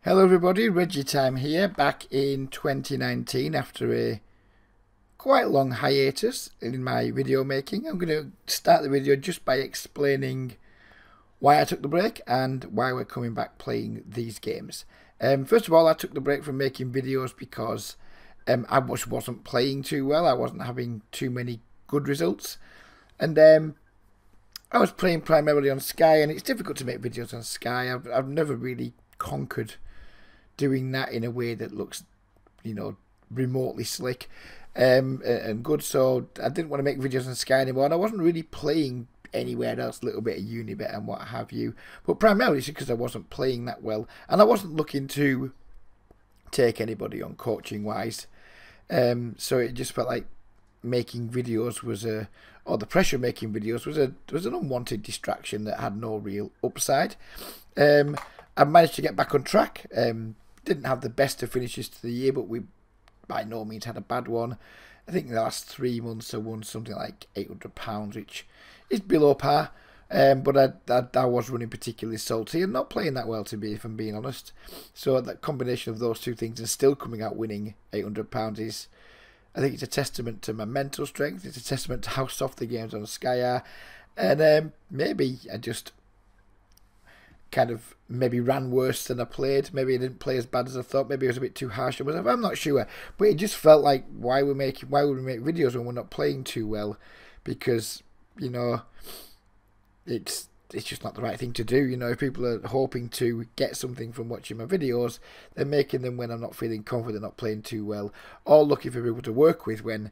Hello everybody, Reggie Time here, back in 2019 after a quite long hiatus in my video making. I'm going to start the video just by explaining why I took the break and why we're coming back playing these games. First of all, I took the break from making videos because I just wasn't playing too well. I wasn't having too many good results, and I was playing primarily on Sky, and it's difficult to make videos on Sky. I've never really conquered doing that in a way that looks, remotely slick and good. So I didn't want to make videos on Sky anymore, and I wasn't really playing anywhere else, a little bit of Unibet and what have you, but primarily because I wasn't playing that well, and I wasn't looking to take anybody on coaching wise. So it just felt like making videos was or the pressure of making videos was an unwanted distraction that had no real upside. I managed to get back on track. Didn't have the best of finishes to the year, but we by no means had a bad one. I think in the last 3 months I won something like £800, which is below par. But I was running particularly salty and not playing that well, if I'm being honest. So that combination of those two things and still coming out winning £800 is, I think it's a testament to my mental strength. It's a testament to how soft the games on Sky are. And maybe I just kind of maybe ran worse than I played. Maybe I didn't play as bad as I thought. Maybe I was a bit too harsh. I'm not sure. But it just felt like why would we make videos when we're not playing too well? Because, it's just not the right thing to do. If people are hoping to get something from watching my videos, they're making them when I'm not feeling confident, not playing too well, or looking for people to work with when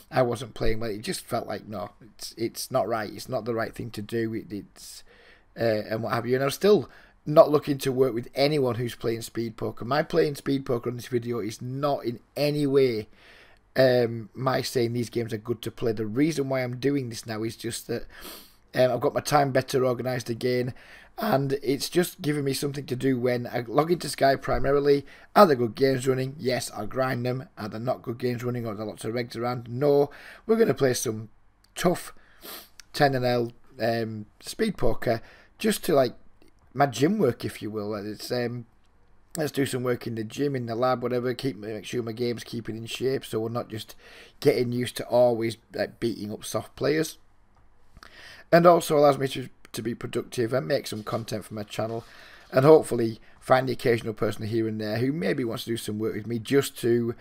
I wasn't playing well. It just felt like, no, it's not right. It's not the right thing to do. It's and what have you. And I'm still not looking to work with anyone who's playing speed poker. My playing speed poker on this video is not in any way my saying these games are good to play. The reason why I'm doing this now is just that I've got my time better organised again, and it's just giving me something to do when I log into Sky primarily. Are there good games running? Yes, I'll grind them. Are there not good games running, or are there lots of regs around? No. We're going to play some tough 10NL speed poker, just to like my gym work, if you will. It's let's do some work in the gym, in the lab, whatever. Make sure my game's keeping in shape, so we're not just getting used to always beating up soft players. And also allows me to be productive and make some content for my channel, and hopefully find the occasional person here and there who maybe wants to do some work with me, just to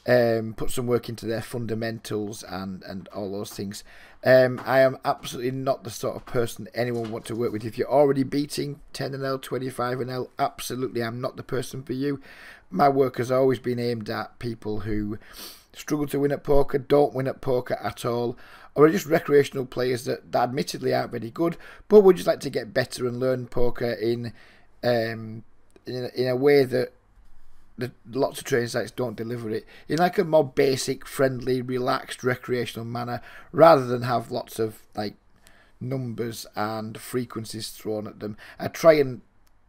put some work into their fundamentals and all those things. I am absolutely not the sort of person anyone would want to work with. If you're already beating 10NL, 25NL, absolutely I'm not the person for you. My work has always been aimed at people who struggle to win at poker, don't win at poker at all, or are just recreational players that admittedly aren't very good, but would just like to get better and learn poker in a way that lots of training sites don't deliver it, in like a more basic, friendly, relaxed, recreational manner, rather than have lots of like numbers and frequencies thrown at them. I try and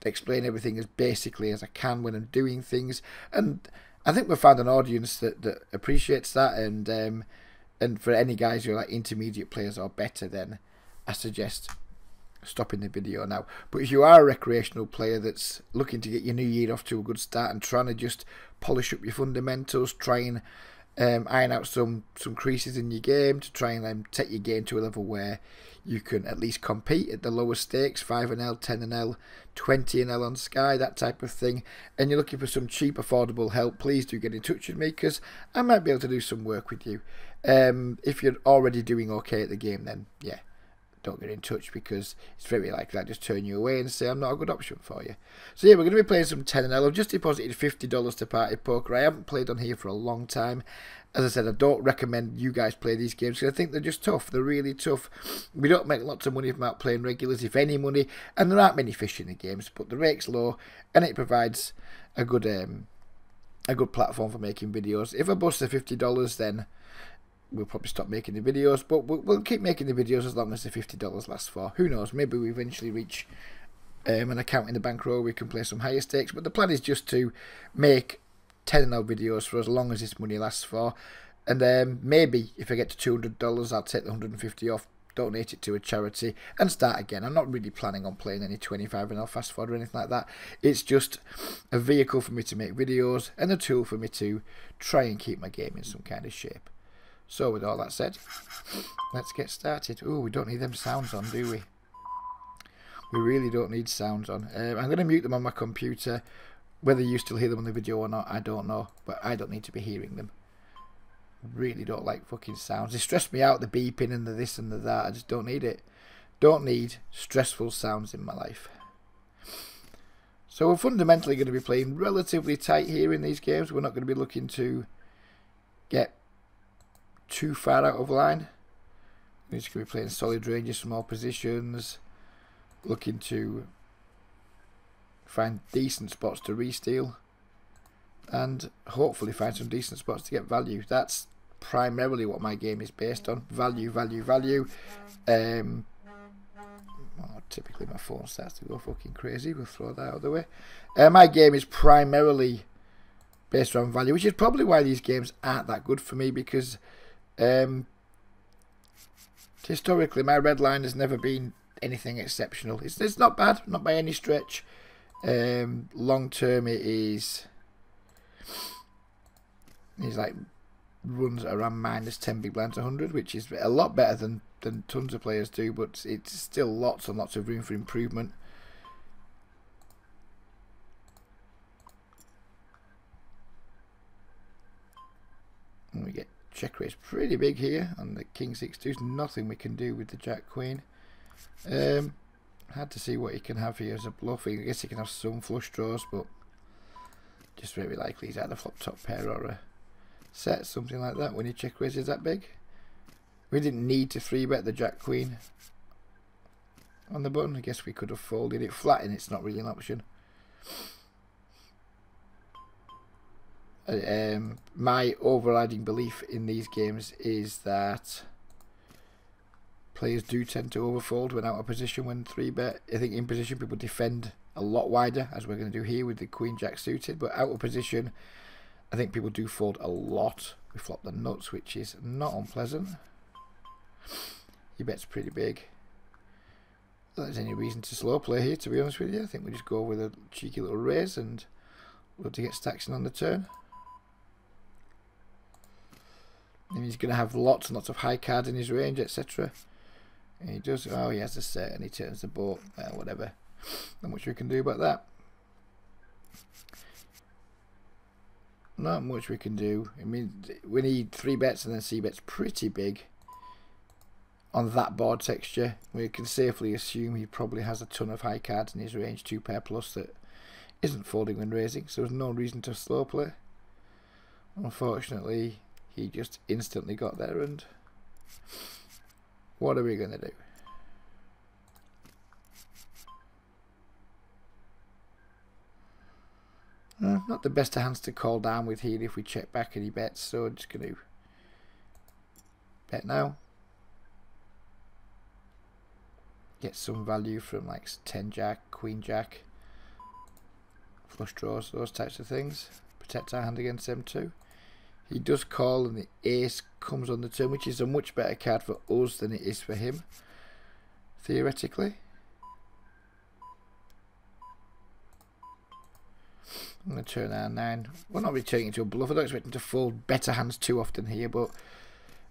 explain everything as basically as I can when I'm doing things, and I think we've found an audience that appreciates that, and for any guys who are like intermediate players or better, then I suggest stopping the video now. But if you are a recreational player that's looking to get your new year off to a good start and trying to just polish up your fundamentals, try and iron out some creases in your game to try and take your game to a level where you can at least compete at the lower stakes, 5NL, 10NL, 20NL on Sky, that type of thing, and you're looking for some cheap, affordable help, please do get in touch with me, because I might be able to do some work with you. If you're already doing okay at the game, then yeah, don't get in touch, because it's very likely I just turn you away and say I'm not a good option for you. So yeah, we're going to be playing some 10NL. I've just deposited $50 to Party Poker. I haven't played on here for a long time. As I said, I don't recommend you guys play these games because I think they're just tough. They're really tough. We don't make lots of money from out playing regulars, if any money, and there aren't many fish in the games, but the rate's low and it provides a good platform for making videos. If I bust the $50, then we'll probably stop making the videos, but we'll keep making the videos as long as the $50 lasts for. Who knows, maybe we eventually reach an account in the bankroll, we can play some higher stakes, but the plan is just to make 10NL videos for as long as this money lasts for, and maybe if I get to $200 I'll take the $150 off donate it to a charity, and start again. I'm not really planning on playing any 25ml fast forward or anything like that. It's just a vehicle for me to make videos and a tool for me to try and keep my game in some kind of shape. So with all that said, let's get started. Oh, we don't need them sounds on, do we? We really don't need sounds on. I'm going to mute them on my computer. Whether you still hear them on the video or not, I don't know. But I don't need to be hearing them. Really don't like fucking sounds. They stress me out, the beeping and the this and the that. I just don't need it. Don't need stressful sounds in my life. So we're fundamentally going to be playing relatively tight here in these games. We're not going to be looking to get too far out of line. We're just going to be playing solid ranges from all positions. Looking to find decent spots to re-steal. And hopefully find some decent spots to get value. That's primarily what my game is based on. Value, value, value. Typically my phone starts to go fucking crazy. We'll throw that out of the way. My game is primarily based around value, which is probably why these games aren't that good for me, because historically my red line has never been anything exceptional. It's not bad, not by any stretch. Long term it is like runs around minus 10 big blinds 100, which is a lot better than tons of players do, but it's still lots and lots of room for improvement. And we get check raise pretty big here on the king 6-2. There's nothing we can do with the jack queen. Hard to see what he can have here as a bluff. I guess he can have some flush draws, but just very likely he's either flop top pair or a set, something like that, when he check raises that big. We didn't need to 3-bet the jack queen on the button. I guess we could have folded it flat, and it's not really an option. My overriding belief in these games is that players do tend to overfold when out of position when 3-bet. I think in position people defend a lot wider, as we're going to do here with the queen jack suited, but out of position I think people do fold a lot. We flop the nuts, which is not unpleasant. He bets pretty big. Not there's any reason to slow play here, to be honest with you. I think we just go with a cheeky little raise and look to get stacks in on the turn. And he's going to have lots and lots of high cards in his range, etc. And he does. Oh, he has a set and he turns the boat. Whatever. Not much we can do about that. Not much we can do. I mean, we need 3-bets and then c-bets pretty big on that board texture. We can safely assume he probably has a ton of high cards in his range, 2-pair plus, that isn't folding when raising, so there's no reason to slow play. Unfortunately, he just instantly got there, and what are we going to do? Not the best of hands to call down with here if we check back and he bets, so I'm just going to bet now. Get some value from like 10 jack, queen jack, flush draws, those types of things. Protect our hand against them too. He does call and the ace comes on the turn, which is a much better card for us than it is for him, theoretically. I'm going to turn R9. We're not really turning into a bluff. I don't expect him to fold better hands too often here, but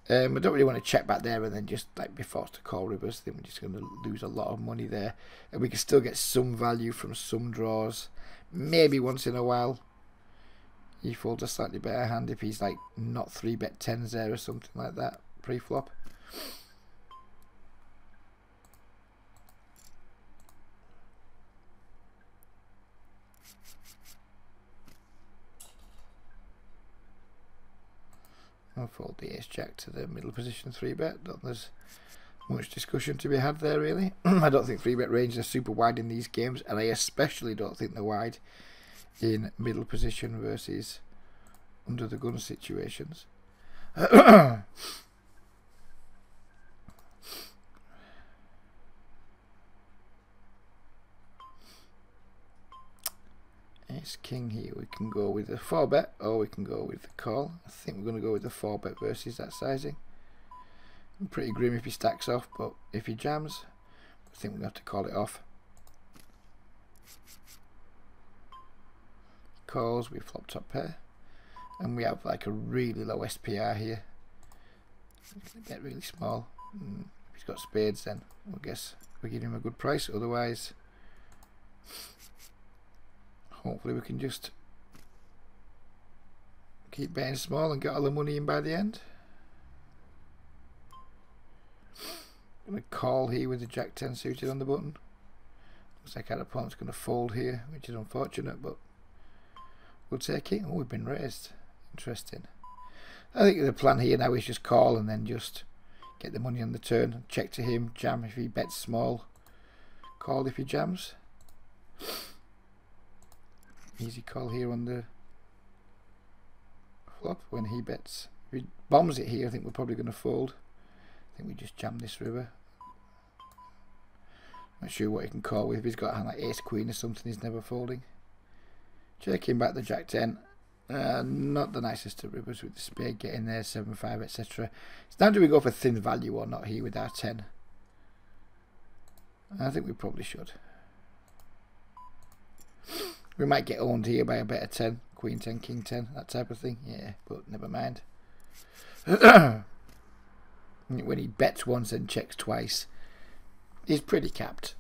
I don't really want to check back there and then just like be forced to call rivers. I think we're just going to lose a lot of money there. And we can still get some value from some draws. Maybe once in a while he folds a slightly better hand if he's like not 3-bet 10s there or something like that pre-flop. I'll fold the ace jack to the middle position 3-bet. Don't there's much discussion to be had there really. I don't think 3-bet ranges are super wide in these games, and I especially don't think they're wide in middle position versus under the gun situations. Ace king here, we can go with the 4-bet or we can go with the call. I think we're going to go with the 4-bet versus that sizing. Pretty grim if he stacks off, but if he jams, I think we're going to have to call it off. Calls, we flop top pair, and we have like a really low SPR here. It's going to get really small. If he's got spades, then I guess we give him a good price. Otherwise, hopefully we can just keep betting small and get all the money in by the end. I'm going to call here with the Jack 10 suited on the button. Looks like our opponent's going to fold here, which is unfortunate, but we'll take it. Oh, we've been raised. Interesting. I think the plan here now is just call and then just get the money on the turn. Check to him, jam if he bets small, call if he jams. Easy call here on the flop when he bets. If he bombs it here, I think we're probably going to fold. I think we just jam this river. Not sure what he can call with. If he's got like ace queen or something, he's never folding. Checking back the Jack 10. Not the nicest of rivers with the spade getting there, 7-5, etc. It's now do we go for thin value or not here with our 10? I think we probably should. We might get owned here by a better 10, queen 10, king 10, that type of thing. Yeah, but never mind. When he bets once and checks twice, he's pretty capped.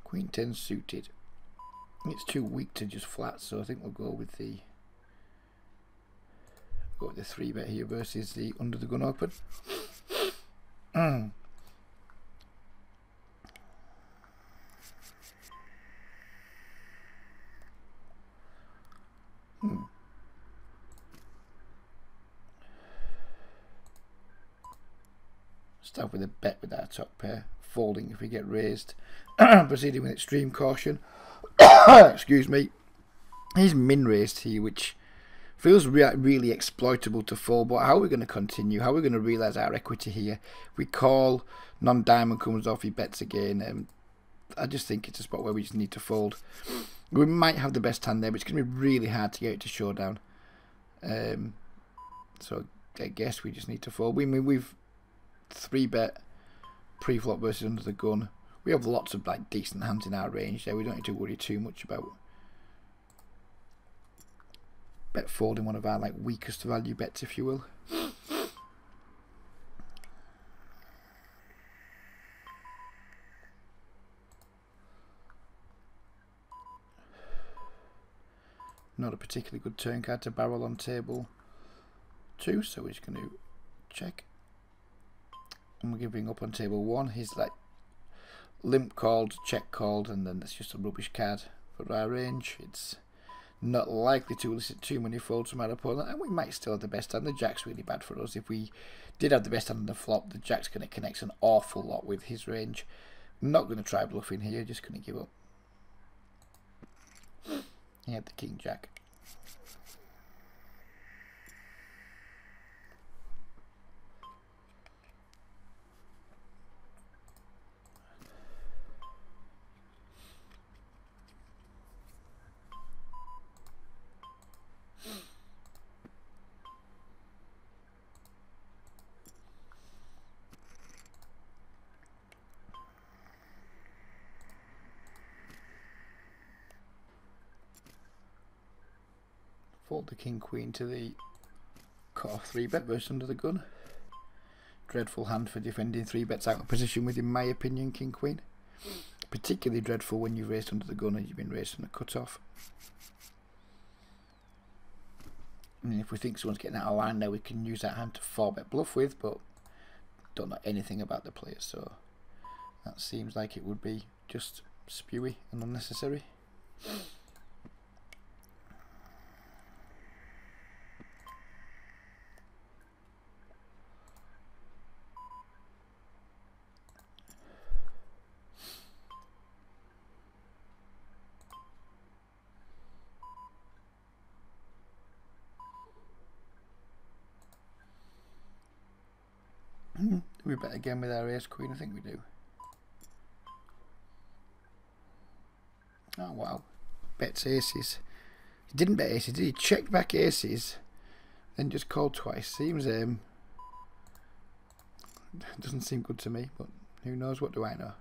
Queen 10 suited. It's too weak to just flat, so I think we'll go with the 3-bet here versus the under the gun open. Start with a bet with our top pair, folding if we get raised. Proceeding with extreme caution. Excuse me. He's min raised here, which feels really exploitable to fold. But how are we going to continue? How are we going to realise our equity here? We call, non-diamond comes off, he bets again. I just think it's a spot where we just need to fold. We might have the best hand there, but it's going to be really hard to get it to showdown. So I guess we just need to fold. We've 3-bet pre-flop versus under the gun. We have lots of like decent hands in our range there. We don't need to worry too much about bet folding one of our like weakest value bets, if you will. Not a particularly good turn card to barrel on table 2, so we're just going to check. And we're giving up on table 1. He's like limp called, check called, and then that's just a rubbish card for our range. It's not likely to elicit too many folds from our opponent, and we might still have the best hand. The jack's really bad for us. If we did have the best hand on the flop, the jack's going to connect an awful lot with his range. Not going to try bluffing here, just going to give up. He had the king jack. Fold the king queen to the cut off 3-bet versus under the gun. Dreadful hand for defending 3-bets out of position with, in my opinion, king queen. Particularly dreadful when you've raised under the gun and you've been raised on the cut off. And if we think someone's getting out of line now, we can use that hand to 4-bet bluff with, but don't know anything about the player, so that seems like it would be just spewy and unnecessary. We bet again with our ace queen, I think we do. Oh wow, bets aces. He didn't bet aces, did he? Checked back aces, then just called twice. Seems doesn't seem good to me, but who knows? What do I know?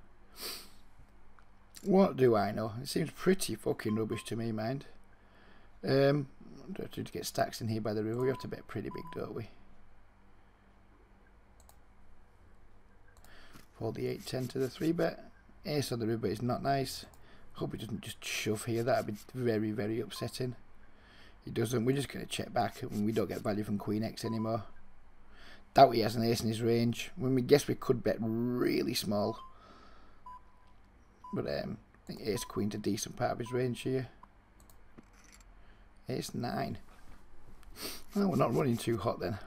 What do I know? It seems pretty fucking rubbish to me, mind. To get stacks in here by the river, we have to bet pretty big, don't we? Fold the 8-10 to the 3-bet. Ace on the river is not nice. Hope he doesn't just shove here. That would be very, very upsetting. He doesn't. We're just going to check back, and we don't get value from Queen X anymore. Doubt he has an ace in his range. When we guess we could bet really small, but I think ace queen's a decent part of his range here. Ace 9. Well, we're not running too hot then.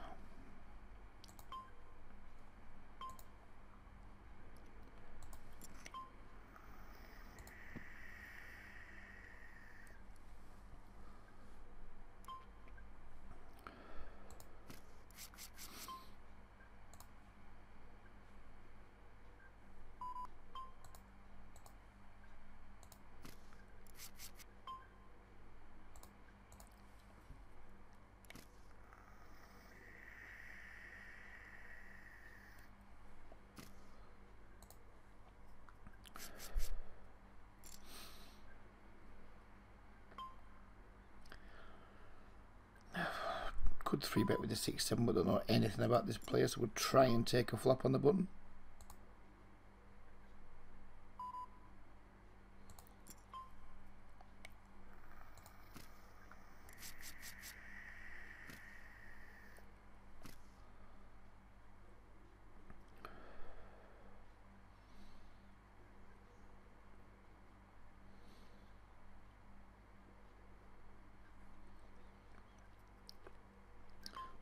Could 3-bet with the 6-7, but don't know anything about this player, so we'll try and take a flop on the button.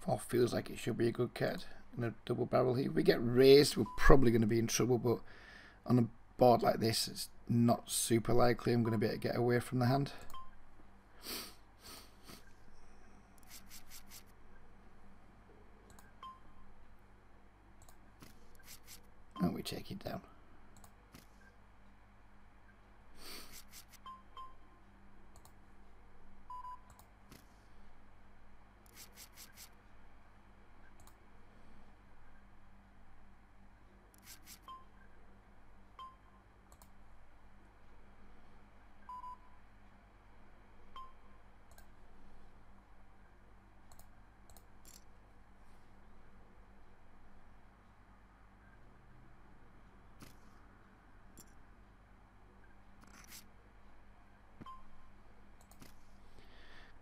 Four feels like it should be a good card. And a double barrel here. If we get raised, we're probably going to be in trouble, but on a board like this, it's not super likely I'm going to be able to get away from the hand. And we take it down.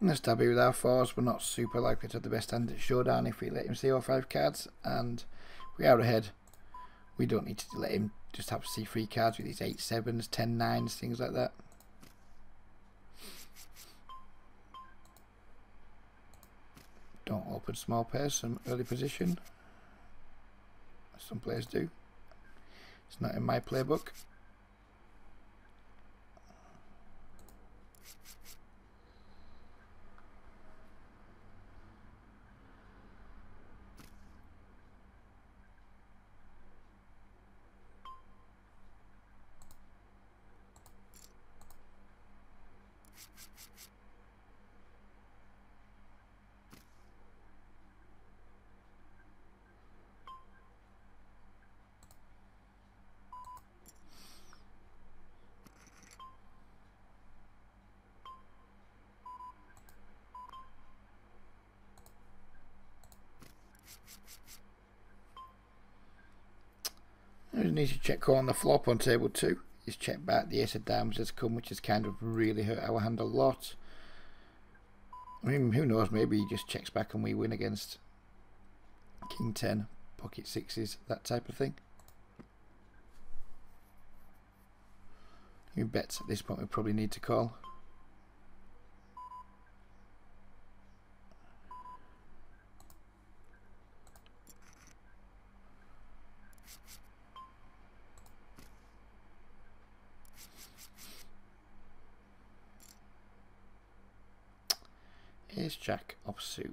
Let's stabby with our fours. We're not super likely to have the best hand at showdown if we let him see all 5 cards, and we are ahead. We don't need to let him just have C3 cards with his 8-7s, 10-9s, things like that. Don't open small pairs from early position. Some players do. It's not in my playbook. I just need to check call on the flop on table 2. He's checked back, the ace of diamonds has come, which has kind of really hurt our hand a lot. I mean, who knows, maybe he just checks back and we win against King 10, pocket 6s, that type of thing. Who bets at this point we probably need to call. Ace Jack offsuit.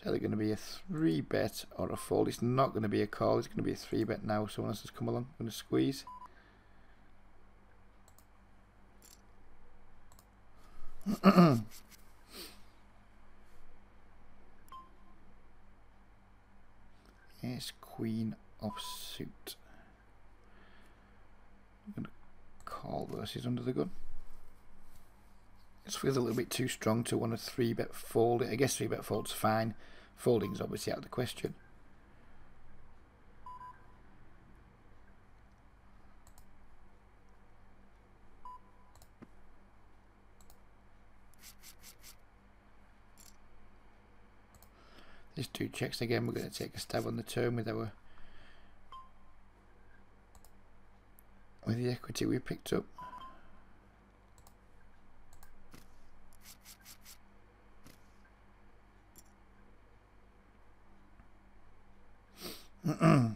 either going to be a 3-bet or a fold. It's not going to be a call. It's going to be a 3-bet now. Someone else has come along. I'm going to squeeze. Ace, queen of suit. I'm going to call versus under the gun. It feels a little bit too strong to want a 3-bet fold. I guess 3-bet fold's fine. Folding's obviously out of the question. There's 2 checks again. We're going to take a stab on the turn with our the equity we picked up. I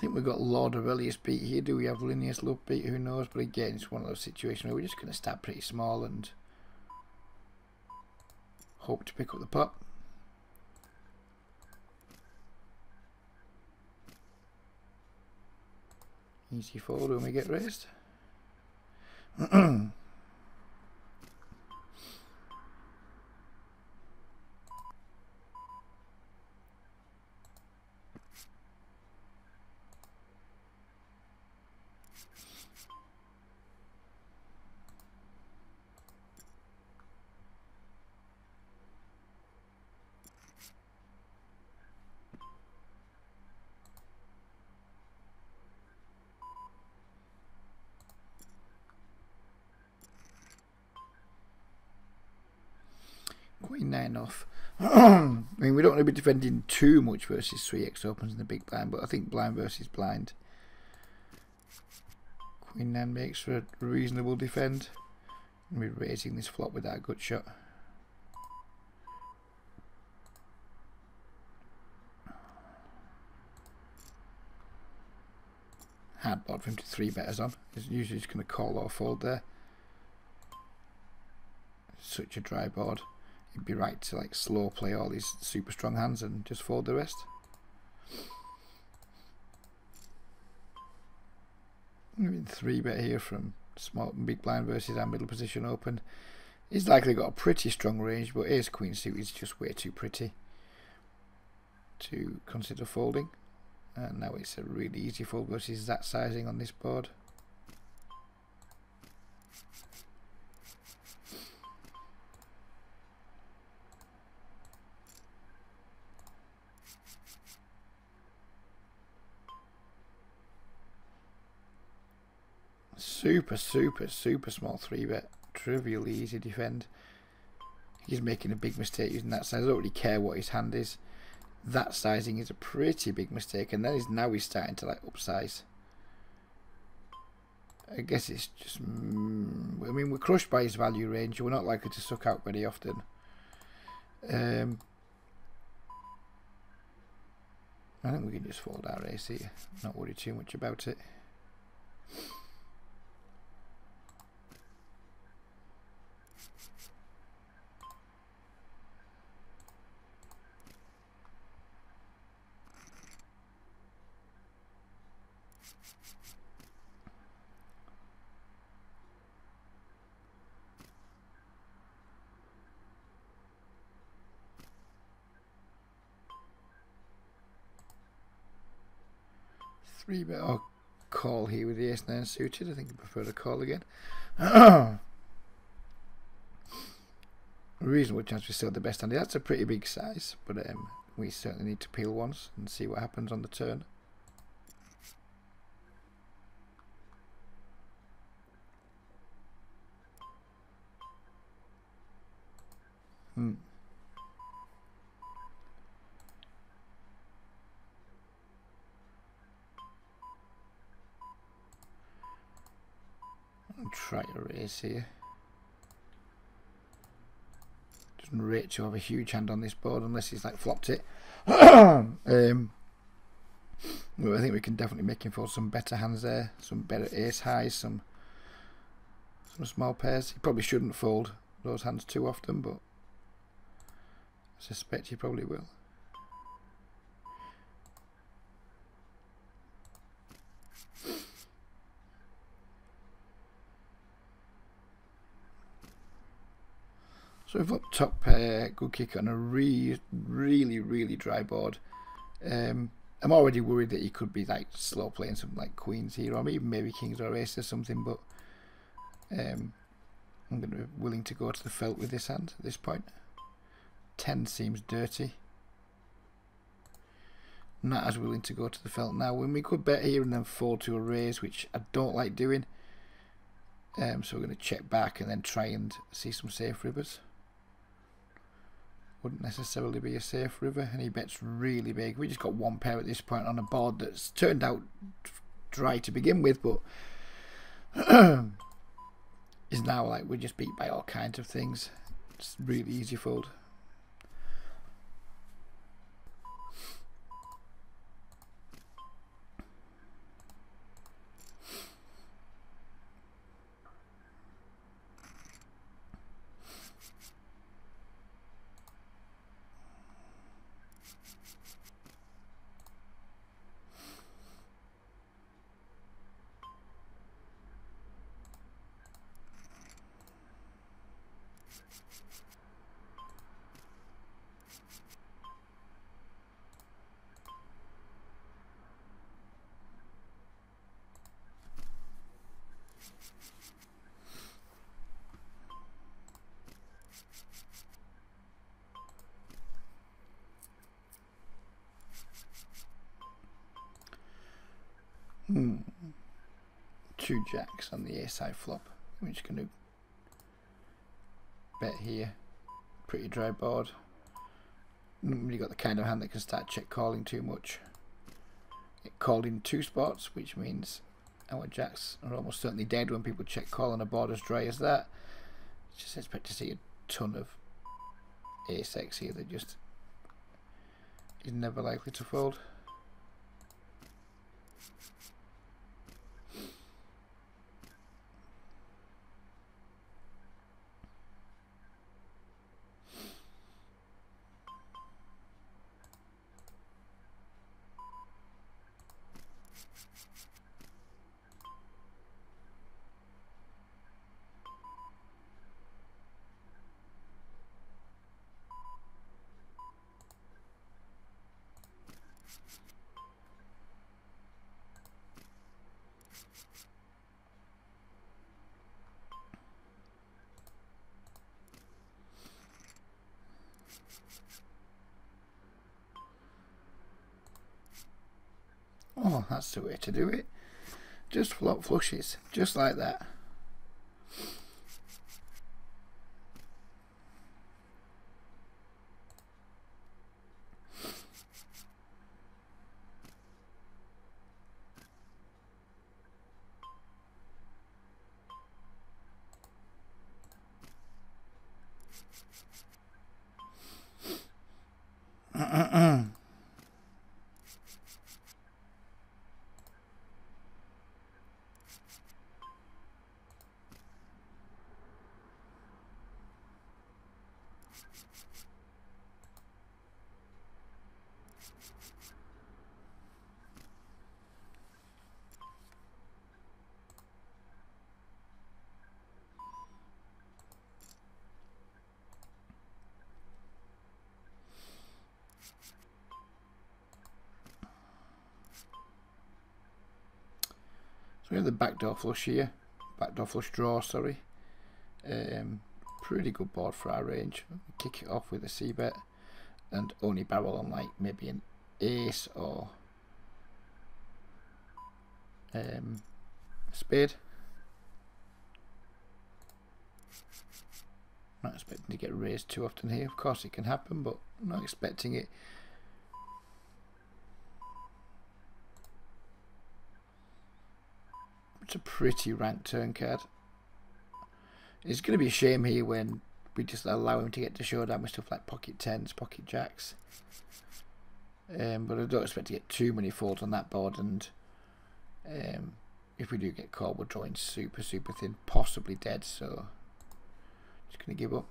think we've got Lord Aurelius beat here. Do we have Linnaeus Love beat? Who knows? But again, it's one of those situations where we're just going to start pretty small and hope to pick up the pot. Easy fold when we get raised. Queen 9 off. I mean, we don't want to be defending too much versus 3x opens in the big blind, but I think blind versus blind. Queen 9 makes for a reasonable defend. And we're raising this flop with that gut shot. Hard board for him to 3-bet us on. He's usually just going to call or fold there. Such a dry board. He'd be right to like slow play all these super strong hands and just fold the rest. I mean, 3-bet here from small big blind versus our middle position open. He's likely got a pretty strong range, but ace queen suit is just way too pretty to consider folding. And now it's a really easy fold versus that sizing on this board. Super small 3-bet. Trivially easy defend. He's making a big mistake using that size. I don't really care what his hand is. That sizing is a pretty big mistake, and then now he's starting to like upsize. I guess it's just I mean, we're crushed by his value range. We're not likely to suck out very often. I think we can just fold our ace here, not worry too much about it. Three-bet or call here with the ace-9 suited. I think I prefer to call again. Reasonable chance we still have the best hand. That's a pretty big size, but we certainly need to peel once and see what happens on the turn. try a raise here. Doesn't rate to have a huge hand on this board unless he's like flopped it. Well, I think we can definitely make him for some better hands there, some better ace highs, some small pairs. He probably shouldn't fold those hands too often, but I suspect he probably will. So we've got top pair, good kick on a really dry board. I'm already worried that he could be like slow playing something like queens here, or even maybe kings or aces or something, but I'm going to be willing to go to the felt with this hand at this point. 10 seems dirty. Not as willing to go to the felt now, when we could bet here and then fold to a raise, which I don't like doing. So we're going to check back and then try and see some safe rivers. Wouldn't necessarily be a safe river, and he bets really big. We just got one pair at this point on a board that's turned out dry to begin with, but is now like we're just beat by all kinds of things. It's really easy fold. Two jacks on the ace high flop. We're just going to bet here. Pretty dry board. Not really got the kind of hand that can start check calling too much. It called in two spots, which means our jacks are almost certainly dead when people check call on a board as dry as that. Just expect to see a ton of ace x here that just is never likely to fold. Oh, that's the way to do it. Just flop flushes, just like that. We have the backdoor flush here, backdoor flush draw, sorry. Pretty good board for our range. Kick it off with a c-bet and only barrel on like maybe an ace or spade. Not expecting to get raised too often here. Of course it can happen, but I'm not expecting it. It's a pretty ranked turn card. It's going to be a shame here when we just allow him to get to showdown with stuff like pocket tens, pocket jacks. But I don't expect to get too many folds on that board, and if we do get caught, we're drawing super thin, possibly dead, so just going to give up.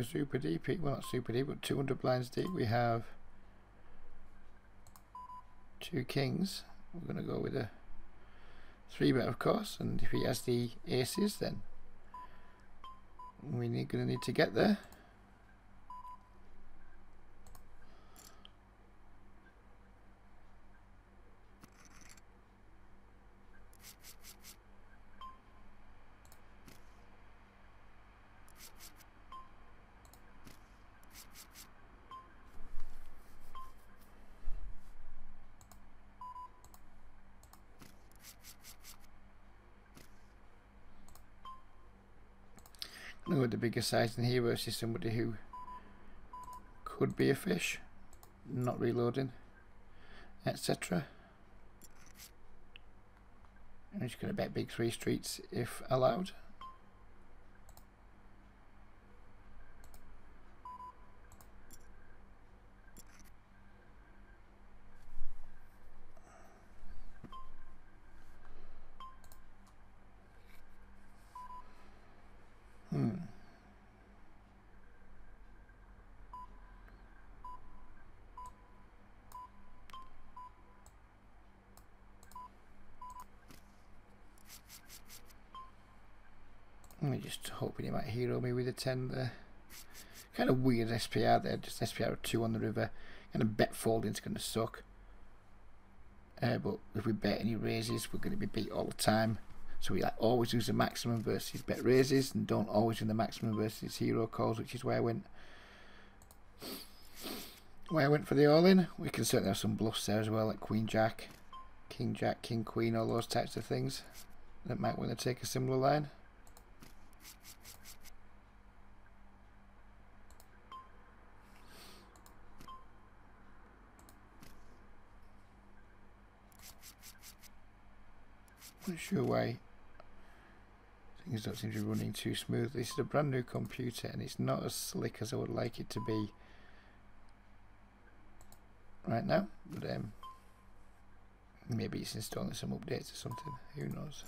Super deep. Well, not super deep, but 200 blinds deep. We have 2 kings. We're going to go with a 3-bet, of course, and if he has the aces, then we're going to need to get there. With the bigger size in here versus somebody who could be a fish, not reloading, etc. I'm just going to bet big 3 streets if allowed. I'm just hoping he might hero me with a 10 there. Kind of weird SPR there, just SPR of 2 on the river. Kind of bet folding's going to suck. But if we bet any raises, we're going to be beat all the time. So we like always use the maximum versus bet raises, and don't always use the maximum versus hero calls, which is where I went. For the all-in. We can certainly have some bluffs there as well, like Queen Jack, King Queen, all those types of things that might want to take a similar line. Not sure why things don't seem to be running too smoothly. This is a brand new computer and it's not as slick as I would like it to be right now, but maybe it's installing some updates or something, who knows.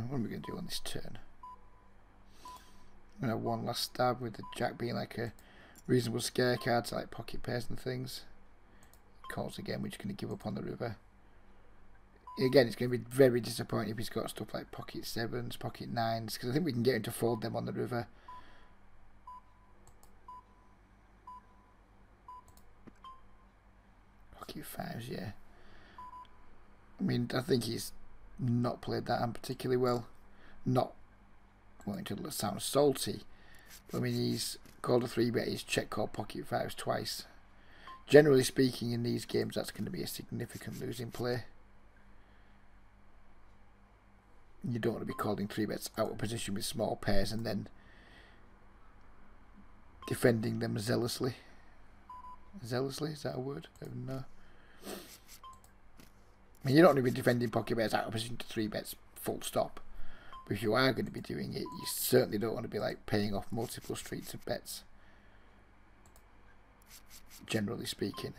What are we going to do on this turn? I'm going to have one last stab with the jack being like a reasonable scare card to like pocket pairs and things. Calls again, we're just going to give up on the river. Again, it's going to be very disappointing if he's got stuff like pocket 7s, pocket 9s, because I think we can get him to fold them on the river. Pocket 5s, yeah. I mean, I think he's not played that hand particularly well. Not wanting to sound salty, but I mean, he's called a 3-bet, he's check called pocket 5s twice. Generally speaking, in these games, that's going to be a significant losing play. You don't want to be calling 3-bets out of position with small pairs and then defending them zealously. Zealously, is that a word? I don't know. I mean, you don't want to be defending pocket pairs out of position to 3-bets, full stop. But if you are going to be doing it, you certainly don't want to be like paying off multiple streets of bets. Generally speaking.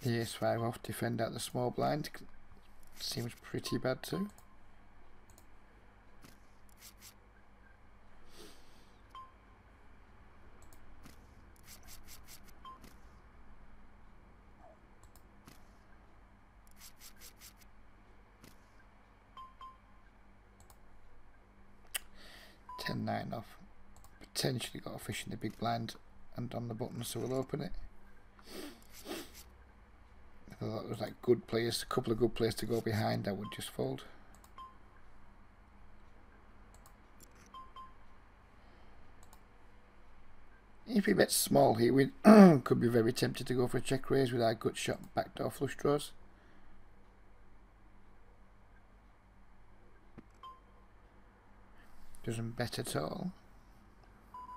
The ace-5 off, defend out the small blind. Seems pretty bad too. 10-9 off. Potentially got a fish in the big blind and on the button, so we'll open it. If I thought there was like good players, a couple of good players to go behind, I would just fold. If he bets small here, we could be very tempted to go for a check raise with our gut shot backdoor flush draws. Doesn't bet at all.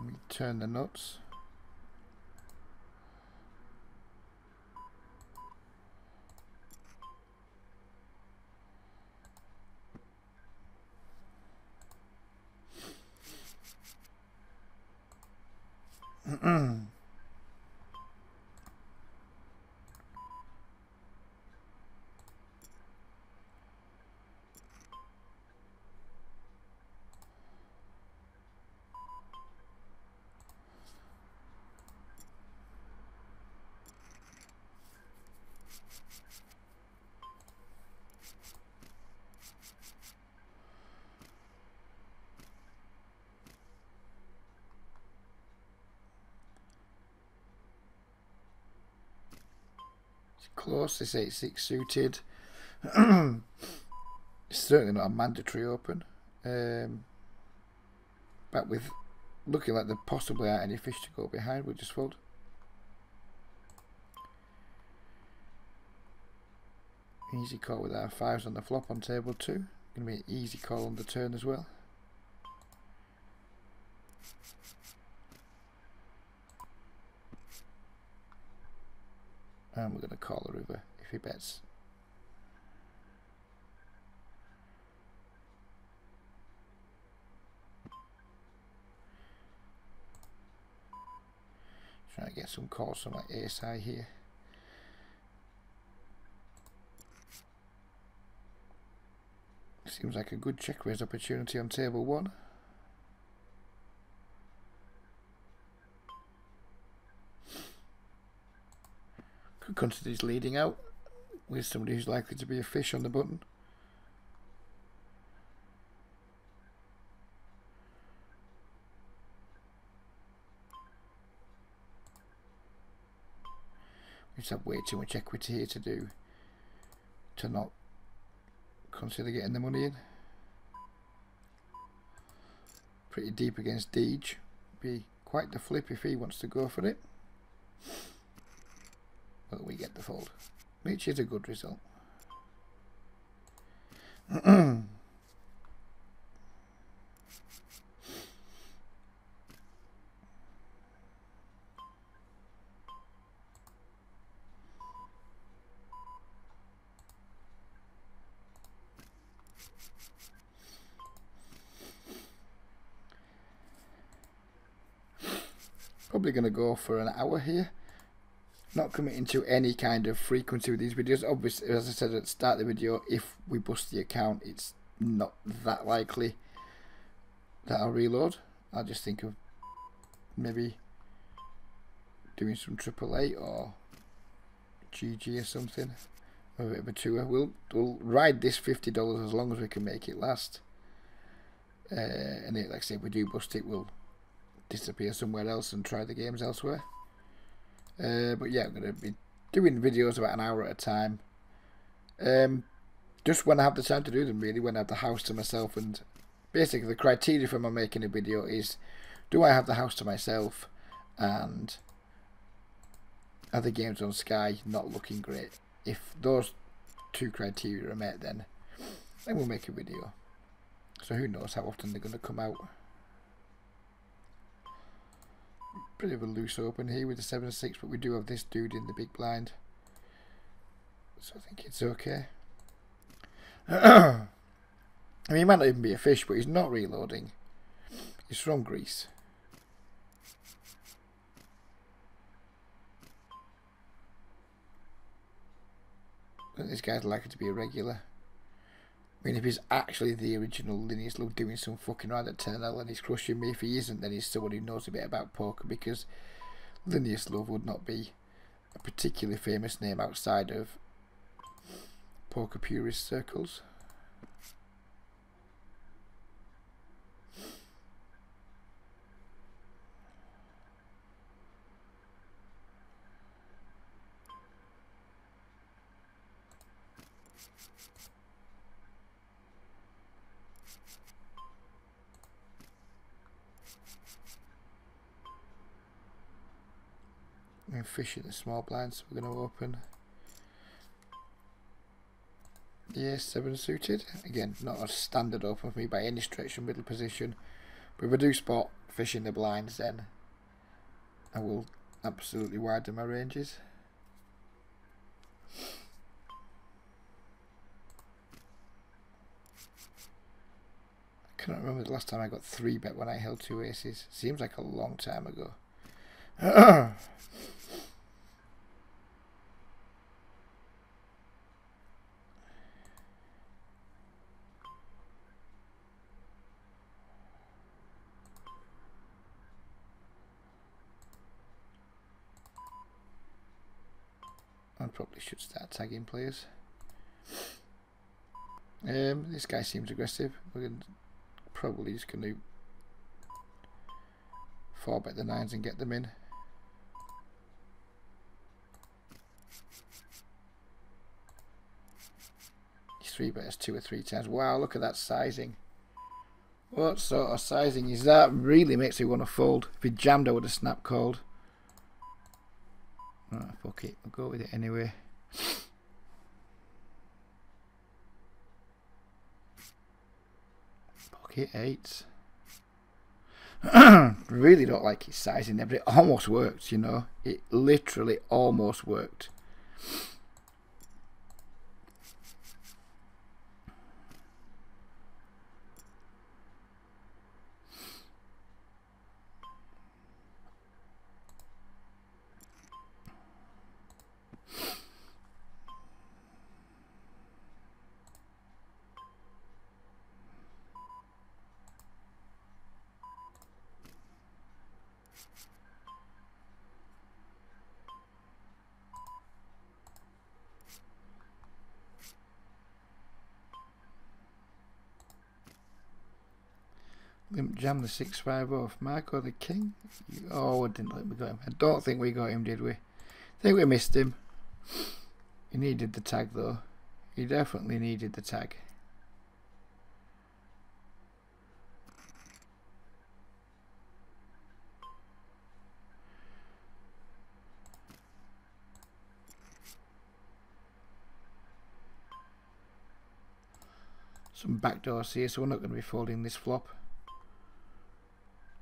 We turn the nuts. Close, this 8-6 suited. It's certainly not a mandatory open. But with looking like there possibly aren't any fish to go behind, we'll just fold. Easy call with our 5s on the flop on table 2. Gonna be an easy call on the turn as well. And we're going to call the river if he bets. Trying to get some calls from like ace high here. Seems like a good check raise opportunity on table 1. Could consider he's leading out with somebody who's likely to be a fish on the button. We just have way too much equity here to not consider getting the money in. Pretty deep against Deej. Be quite the flip if he wants to go for it. But we get the fold, which is a good result. Probably going to go for an hour here. Not committing to any kind of frequency with these videos. Obviously, as I said at the start of the video, if we bust the account, it's not that likely that I'll reload. I'll just think of maybe doing some AAA or GG or something. A bit of a tour. We'll ride this $50 as long as we can make it last. And like I say, if we do bust it, we'll disappear somewhere else and try the games elsewhere. But yeah, I'm going to be doing videos about an hour at a time. Just when I have the time to do them, really, when I have the house to myself. And basically the criteria for my making a video is, do I have the house to myself and are the games on Sky not looking great? If those two criteria are met, then we'll make a video. So who knows how often they're going to come out. Pretty of a loose open here with the 7-6, but we do have this dude in the big blind, so I think it's okay. I mean, he might not even be a fish, but he's not reloading. He's from Greece. I think this guy's likely to be a regular. I mean, if he's actually the original Linus Love doing some fucking right at 10L and he's crushing me, if he isn't, then he's someone who knows a bit about poker, because Linus Love would not be a particularly famous name outside of poker purist circles. And fishing the small blinds, we're going to open the A7 suited. Again, not a standard open for me by any stretch of middle position, but if I do spot fishing the blinds, then I will absolutely widen my ranges. I cannot remember the last time I got 3-bet when I held 2 aces. Seems like a long time ago. I probably should start tagging players. This guy seems aggressive. We're probably just going to 4-bet the 9s and get them in. He's 3-bet us 2 or 3 times. Wow, look at that sizing. What sort of sizing is that? Really makes me want to fold. If he jammed, I would have snap called. Oh, fuck it, I'll go with it anyway. Pocket 8s. Really don't like his sizing there, but it almost worked, you know. It literally almost worked. Limp jam the 6-5 off. Marco the king. Oh, I didn't think we got him. I don't think we got him, did we? I think we missed him. He needed the tag though. He definitely needed the tag. Some backdoors here, so we're not going to be folding this flop.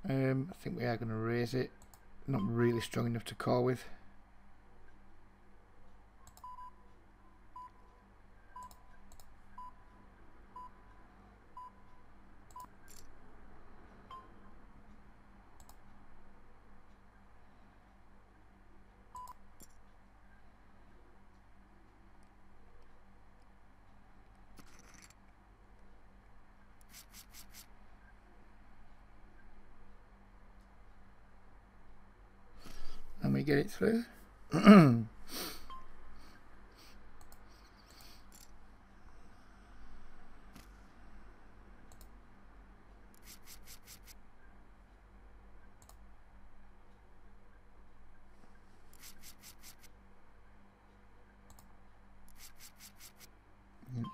I think we are going to raise it. Not really strong enough to call with. And we get it through. An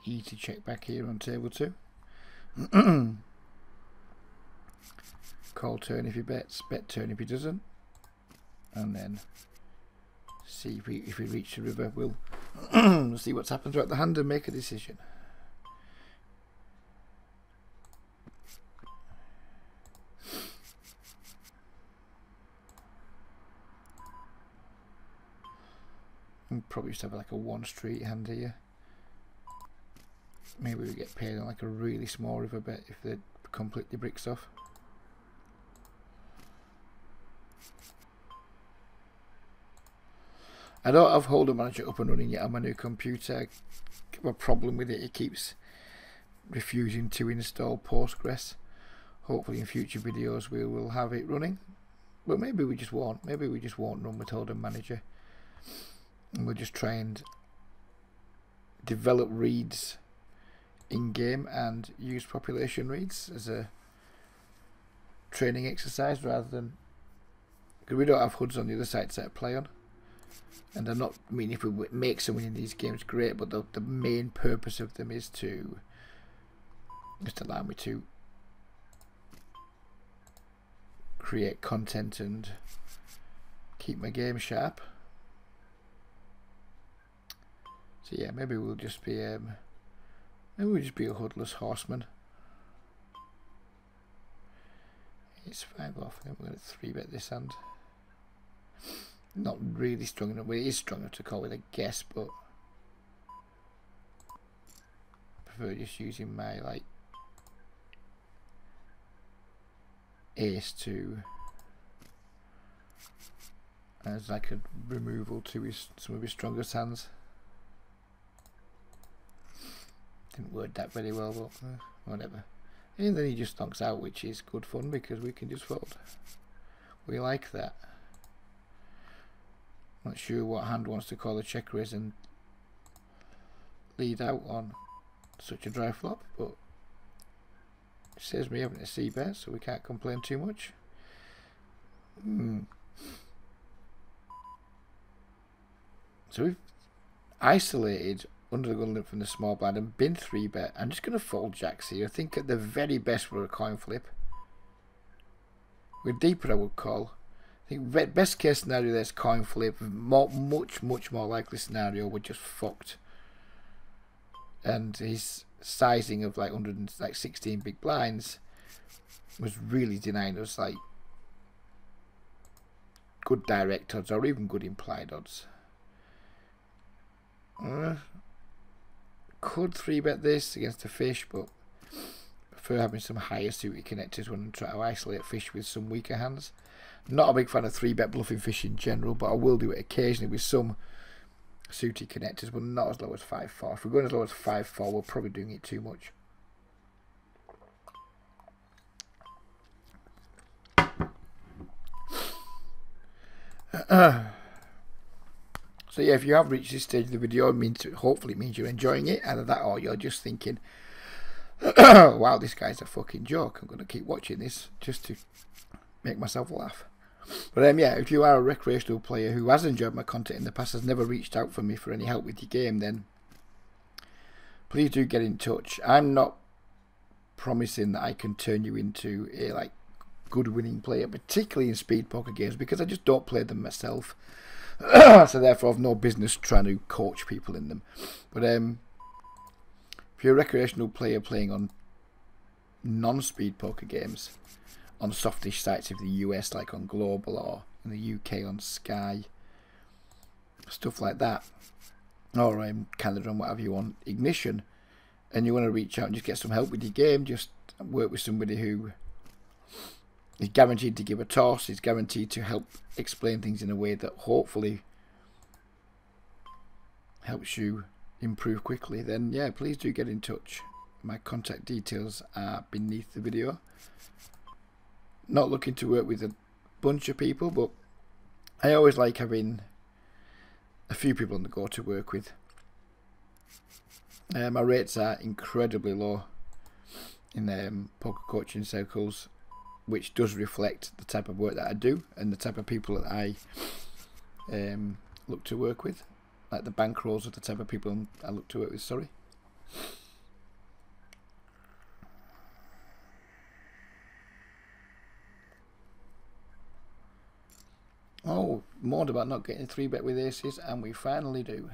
easy check back here on table 2. Call turn if he bets, bet turn if he doesn't. And then see if we reach the river, we'll see what's happened throughout the hand and make a decision. We'll probably just have like a 1 street hand here. Maybe we get paid on like a really small river bet if they completely bricks off. I don't have Holder Manager up and running yet on my new computer. I have a problem with it. It keeps refusing to install Postgres. Hopefully in future videos we will have it running. But maybe we just won't. Maybe we just won't run with Holder Manager. And we'll just try and develop reads in-game and use population reads as a training exercise rather than... because we don't have HUDs on the other side to play on. And I'm not, I mean, if we make someone in these games, great, but the main purpose of them is to just allow me to create content and keep my game sharp. So yeah, maybe we'll just be a hoodless horseman. It's 5 off. I'm going to 3-bet this hand. Not really strong enough. Well, it is strong enough to call it a guess, but I prefer just using my like ace to as like a removal to some of his strongest hands. Didn't word that very well, but whatever. And then he just knocks out, which is good fun because we can just fold. We like that. Not sure what hand wants to call a check raise and lead out on such a dry flop, but it saves me having a c-bet, so we can't complain too much. So we've isolated under the gun limit from the small blind and been 3-bet. I'm just going to fold jacks here. I think at the very best we're a coin flip. We're deeper, I would call. I think best case scenario there's coin flip. Much more likely scenario we're just fucked. And his sizing of like 116 big blinds was really denying us like good direct odds or even good implied odds. Could 3-bet this against a fish, but prefer having some higher suited connectors when I'm trying to isolate fish with some weaker hands. Not a big fan of 3-bet bluffing fish in general, but I will do it occasionally with some suited connectors, but not as low as 5-4. If we're going as low as 5-4, we're probably doing it too much. So yeah, if you have reached this stage of the video, hopefully it means you're enjoying it. Either that or you're just thinking, wow, this guy's a fucking joke. I'm going to keep watching this just to make myself laugh. But yeah, if you are a recreational player who has enjoyed my content in the past, has never reached out for me for any help with your game, then please do get in touch. I'm not promising that I can turn you into a like good winning player, particularly in speed poker games, because I just don't play them myself. So therefore I've no business trying to coach people in them. But if you're a recreational player playing on non-speed poker games on softish sites of the US, like on Global, or in the UK on Sky, stuff like that, or Canada and whatever you want, Ignition, and you want to reach out and just get some help with your game, just work with somebody who is guaranteed to give a toss, is guaranteed to help explain things in a way that hopefully helps you improve quickly, then yeah, please do get in touch. My contact details are beneath the video. Not looking to work with a bunch of people, but I always like having a few people on the go to work with. My rates are incredibly low in poker coaching circles, which does reflect the type of work that I do and the type of people that I look to work with. Like the bankrolls are the type of people I look to work with, sorry. Oh, mourned about not getting a 3-bet with aces, and we finally do.